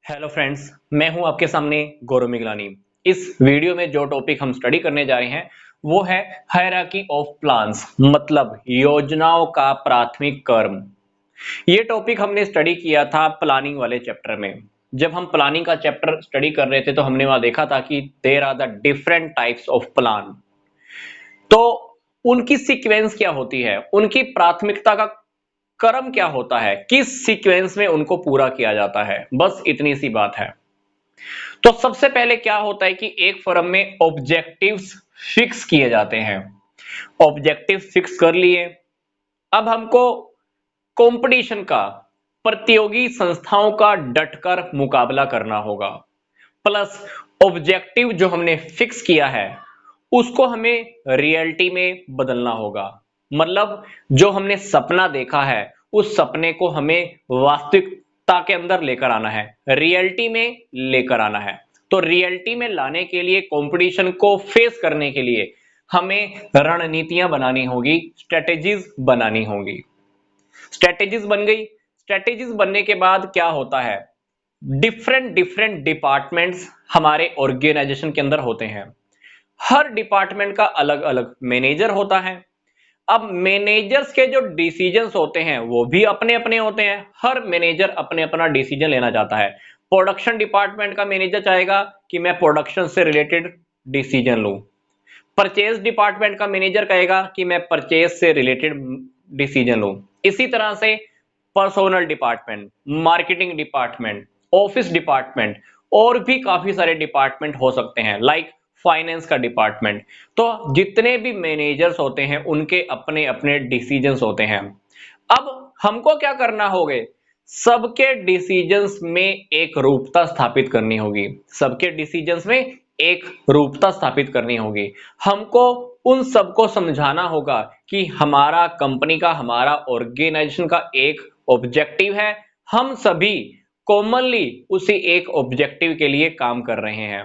Hello friends, मैं हूं आपके सामने गौरव मिगलानी। इस वीडियो में जो टॉपिक हम स्टडी करने जा रहे हैं वो है हायरार्की ऑफ प्लान्स, मतलब योजनाओं का प्राथमिक क्रम। ये टॉपिक हमने स्टडी किया था प्लानिंग वाले चैप्टर में। जब हम प्लानिंग का चैप्टर स्टडी कर रहे थे तो हमने वहां देखा था कि there are the different types of plan. तो उनकी सीक्वेंस क्या होती है, उनकी प्राथमिकता का क्रम क्या होता है, किस सीक्वेंस में उनको पूरा किया जाता है, बस इतनी सी बात है। तो सबसे पहले क्या होता है कि एक फर्म में ऑब्जेक्टिव्स फिक्स किए जाते हैं। ऑब्जेक्टिव फिक्स कर लिए, अब हमको कंपटीशन का, प्रतियोगी संस्थाओं का डटकर मुकाबला करना होगा। प्लस ऑब्जेक्टिव जो हमने फिक्स किया है उसको हमें रियलिटी में बदलना होगा। मतलब जो हमने सपना देखा है उस सपने को हमें वास्तविकता के अंदर लेकर आना है, रियलिटी में लेकर आना है। तो रियलिटी में लाने के लिए, कंपटीशन को फेस करने के लिए हमें रणनीतियां बनानी होगी, स्ट्रेटेजीज बनानी होगी। स्ट्रेटेजीज बन गई। स्ट्रेटेजीज बनने के बाद क्या होता है, डिफरेंट डिफरेंट डिपार्टमेंट्स हमारे ऑर्गेनाइजेशन के अंदर होते हैं। हर डिपार्टमेंट का अलग अलग मैनेजर होता है। अब मैनेजर्स के जो डिसीजंस होते हैं वो भी अपने अपने होते हैं। हर मैनेजर अपने अपना डिसीजन लेना चाहता है। प्रोडक्शन डिपार्टमेंट का मैनेजर चाहेगा कि मैं प्रोडक्शन से रिलेटेड डिसीजन लूं। परचेज डिपार्टमेंट का मैनेजर कहेगा कि मैं परचेज से रिलेटेड डिसीजन लूं। इसी तरह से personnel department, marketing department, office department और भी काफी सारे डिपार्टमेंट हो सकते हैं, लाइक फाइनेंस का डिपार्टमेंट। तो जितने भी मैनेजर्स होते हैं उनके अपने अपने डिसीजंस होते हैं। अब हमको क्या करना होगा, सबके डिसीजंस में एक रूपता स्थापित करनी होगी। सबके डिसीजंस में एक रूपता स्थापित करनी होगी। हमको उन सबको समझाना होगा कि हमारा कंपनी का, हमारा ऑर्गेनाइजेशन का एक ऑब्जेक्टिव है। हम सभी कॉमनली उसी एक ऑब्जेक्टिव के लिए काम कर रहे हैं।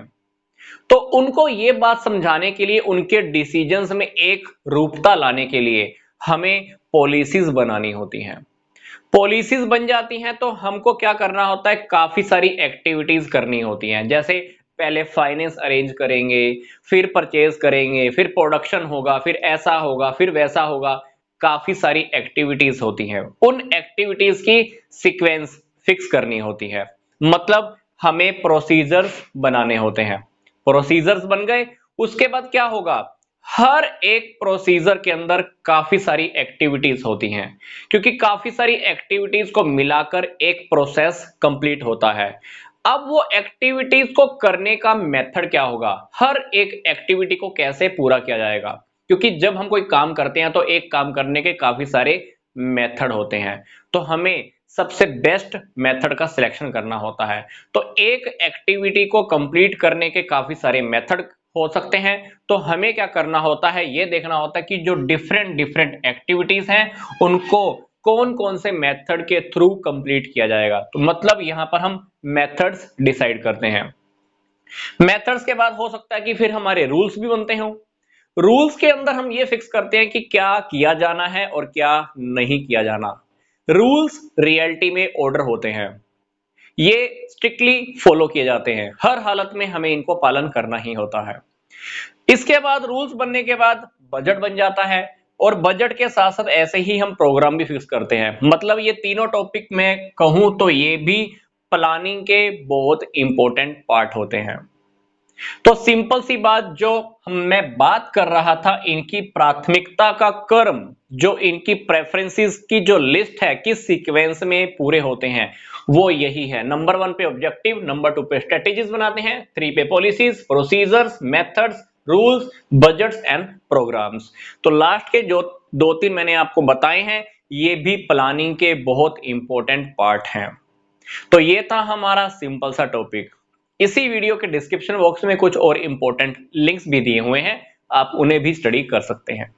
तो उनको ये बात समझाने के लिए, उनके डिसीजंस में एक रूपता लाने के लिए हमें पॉलिसीज बनानी होती हैं। पॉलिसीज बन जाती हैं तो हमको क्या करना होता है, काफी सारी एक्टिविटीज करनी होती हैं। जैसे पहले फाइनेंस अरेंज करेंगे, फिर परचेज करेंगे, फिर प्रोडक्शन होगा, फिर ऐसा होगा, फिर वैसा होगा। काफी सारी एक्टिविटीज होती हैं। उन एक्टिविटीज की सीक्वेंस फिक्स करनी होती है। मतलब हमें प्रोसीजर्स बनाने होते हैं। प्रोसीजर्स बन गए, उसके बाद क्या होगा, हर एक प्रोसीजर के अंदर काफी सारी एक्टिविटीज होती हैं, क्योंकि काफी सारी एक्टिविटीज को मिलाकर एक प्रोसेस कंप्लीट होता है। अब वो एक्टिविटीज को करने का मेथड क्या होगा, हर एक एक्टिविटी को कैसे पूरा किया जाएगा, क्योंकि जब हम कोई काम करते हैं तो एक काम करने के काफी सारे मेथड होते हैं। तो हमें सबसे बेस्ट मेथड का सिलेक्शन करना होता है। तो एक एक्टिविटी को कंप्लीट करने के काफी सारे मेथड हो सकते हैं। तो हमें क्या करना होता है, यह देखना होता है कि जो डिफरेंट डिफरेंट एक्टिविटीज हैं उनको कौन कौन से मेथड के थ्रू कंप्लीट किया जाएगा। तो मतलब यहां पर हम मेथड्स डिसाइड करते हैं। मेथड्स के बाद हो सकता है कि फिर हमारे रूल्स भी बनते हो। रूल्स के अंदर हम ये फिक्स करते हैं कि क्या किया जाना है और क्या नहीं किया जाना। रूल्स रियलिटी में ऑर्डर होते हैं, ये स्ट्रिक्टली फॉलो किए जाते हैं। हर हालत में हमें इनको पालन करना ही होता है। इसके बाद रूल्स बनने के बाद बजट बन जाता है, और बजट के साथ साथ ऐसे ही हम प्रोग्राम भी फिक्स करते हैं। मतलब ये तीनों टॉपिक मैं कहूं तो ये भी प्लानिंग के बहुत इंपॉर्टेंट पार्ट होते हैं। तो सिंपल सी बात, जो मैं बात कर रहा था, इनकी प्राथमिकता का क्रम, जो इनकी प्रेफरेंसेस की जो लिस्ट है, किस सीक्वेंस में पूरे होते हैं, वो यही है। नंबर 1 पे ऑब्जेक्टिव, नंबर 2 पे स्ट्रेटेजीज बनाते हैं, 3 पे policies, procedures, methods, rules, budgets and programs. तो लास्ट के जो 2-3 मैंने आपको बताए हैं, ये भी प्लानिंग के बहुत इंपॉर्टेंट पार्ट हैं। तो ये था हमारा सिंपल सा टॉपिक। इसी वीडियो के डिस्क्रिप्शन बॉक्स में कुछ और इंपॉर्टेंट लिंक्स भी दिए हुए हैं, आप उन्हें भी स्टडी कर सकते हैं।